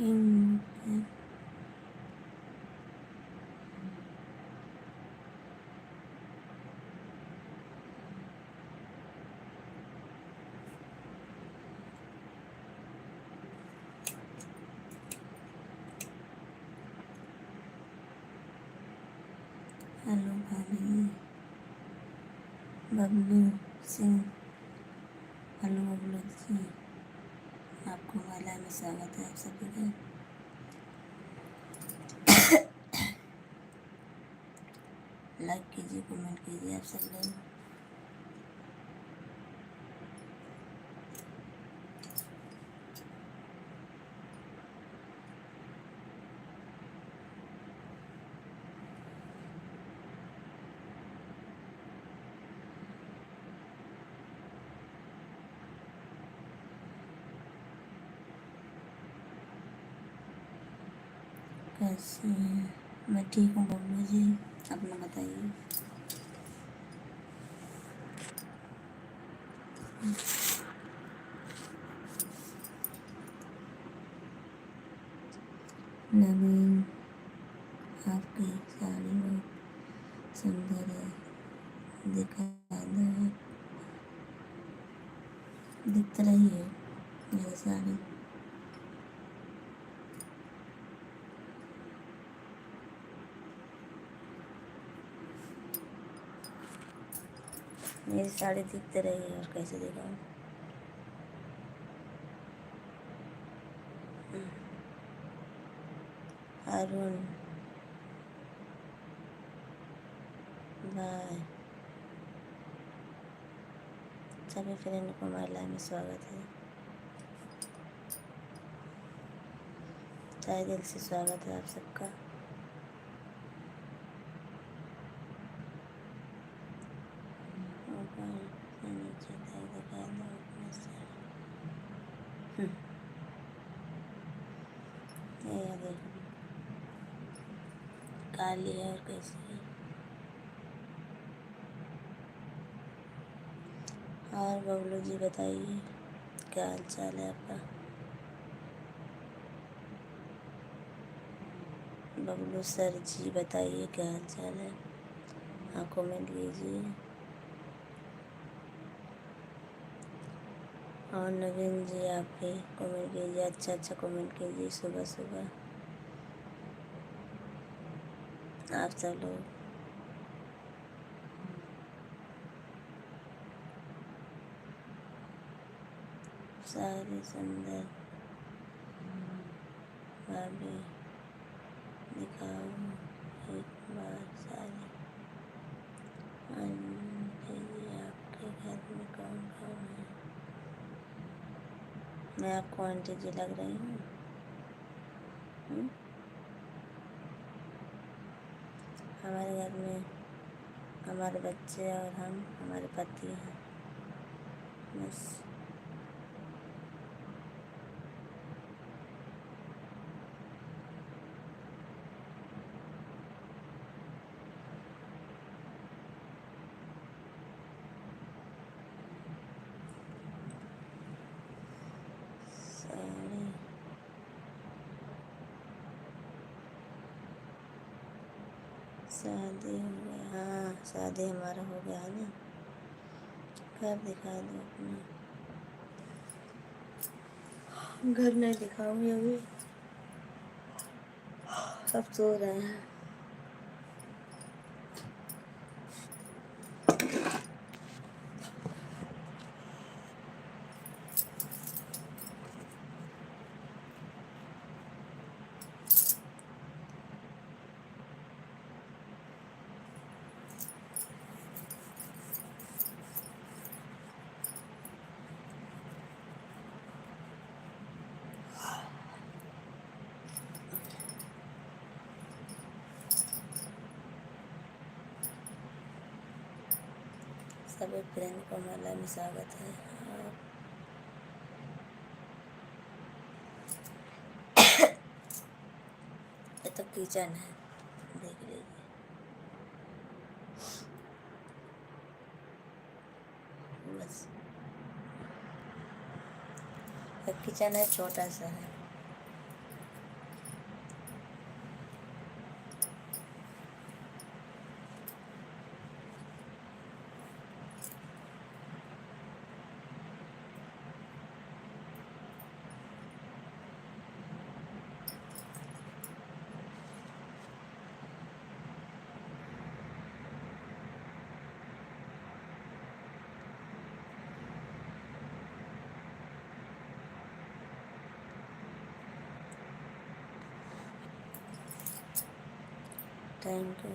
King. Hello भाभी Bablu Singh. Hello Bablu ji, आपको माला में स्वागत है आप सभी का। लाइक कीजिए, कमेंट कीजिए आप सब लोग। कैसे हैं? मैं ठीक हूँ बबलू जी, अपना बताइए। नवीन, आपकी साड़ी बहुत सुंदर है, दिखा दो। दिख तो रही है मेरी साड़ी। मेरी साड़ी दिख तो रही है, और कैसे दिखाऊँ। अरुण बाय, सभी फ्रेंड को महिला में स्वागत है। तहे दिल से स्वागत है आप सबका। ऊपर से नीचे तक दिखा दो अपना साड़ी। ये देखो काली है और कैसी है। और बबलू जी बताइए, क्या हाल चाल है आपका। बबलू सर जी बताइए क्या हाल चाल है, हाँ कमेंट कीजिए। और नवीन जी आप भी कमेंट कीजिए, अच्छा अच्छा कमेंट कीजिए सुबह सुबह आप सब लोग। सारी सुंदर भाभी दिखाओ एक बार सारी। आंटी जी आपके घर में कौन कौन है। मैं आपको आंटी जी लग रही हूँ। हमारे घर में हमारे बच्चे और हम, हमारे पति हैं, बस। साड़ी शादी हो गया, हाँ शादी हमारा हो गया है ना। घर दिखा दो अपना। घर नहीं दिखाऊंगी अभी, सब सो रहे हैं। सभी फ्रेंड को मेला में स्वागत है। और ये तो किचन है, देख लीजिए। बस एक किचन है, छोटा सा है। Thank you.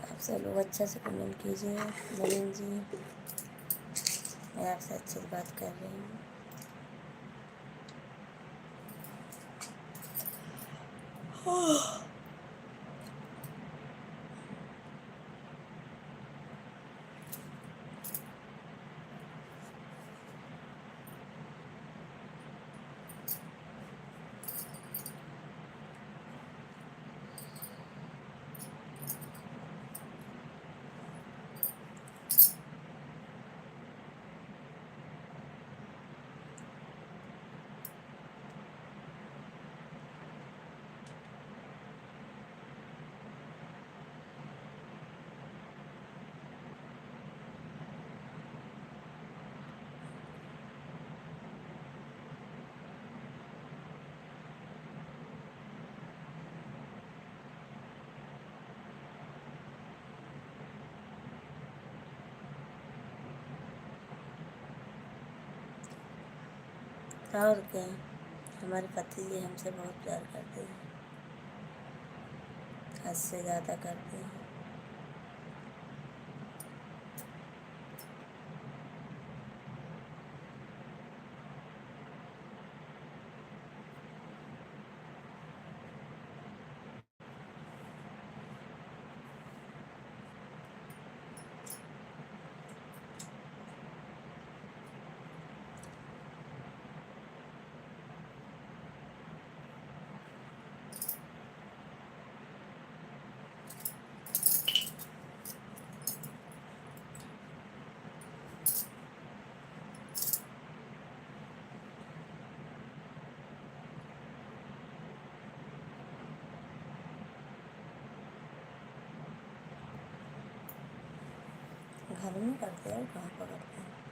आप सब लोग अच्छा से कमेंट कीजिए। नवीन जी, मैं आपसे अच्छे से बात कर रही हूँ। और क्या, हमारे पति जी हमसे बहुत प्यार करते हैं, हद से ज़्यादा करते हैं। घर में करते हैं, कहाँ पर करते हैं।